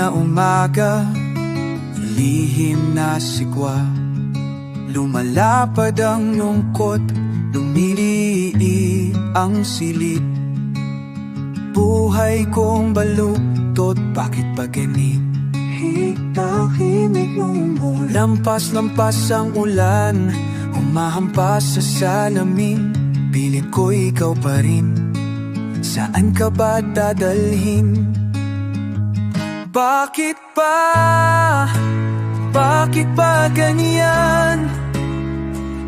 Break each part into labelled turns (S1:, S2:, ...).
S1: na umaga, lihim na sigwa, lumalapad ang lungkot, lumiliit ang silid. Buhay kong baluktot, bakit ba ganit? Tahimik ng ulan, lampas-lampas ang ulan, humahampas sa salamin. Pilit ko ikaw pa rin, saan ka ba dadalhin? Bakit ba? Bakit ba ganyan?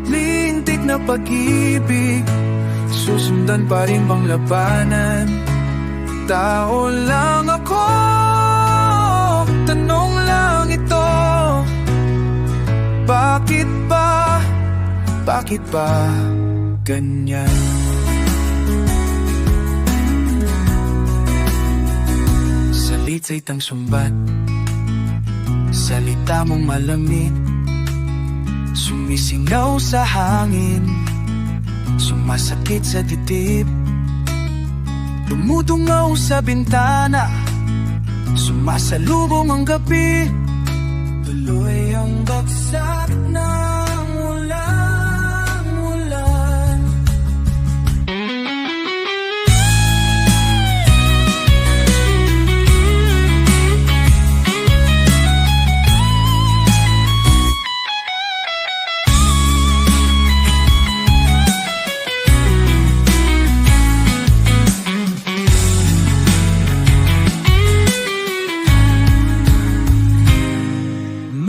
S1: Lintik na pag-ibig, susundan pa rin bang labanan? Tao lang ako, tanong lang ito. Bakit ba? Bakit ba ganyan? Salita'y tang sumbat, salita mong malamig, sumisingaw sa hangin, sumasakit sa dibdib. Tumutungaw sa bintana, sumasalubong ang gabi. Tuloy ang bagsak ng ulan.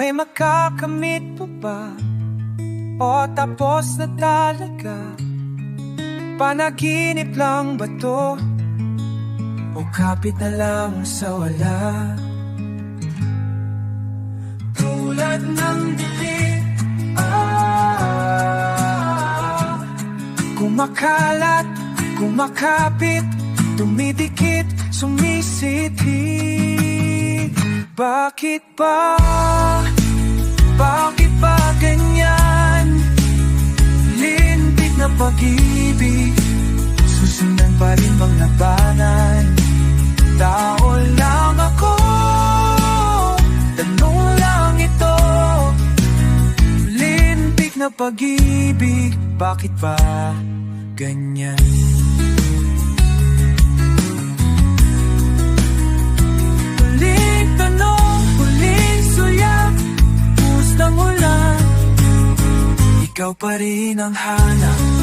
S1: May makakamit pa ba? O tapos na talaga? Panaginip lang ba to? O kapit na lang sa wala? Tulad ng bibig, kumakalat, kumakapit, dumidikit, sumisithik. Bakit ba? Bakit ba ganyan? Lintik na pag-ibig, susundan pa rin bang labanan? Tao lang ako, tanong lang ito. Lintik na pag-ibig, bakit ba ganyan? Huling tanong, huling suyak, ng ulan, ikaw pa rin ang hanap.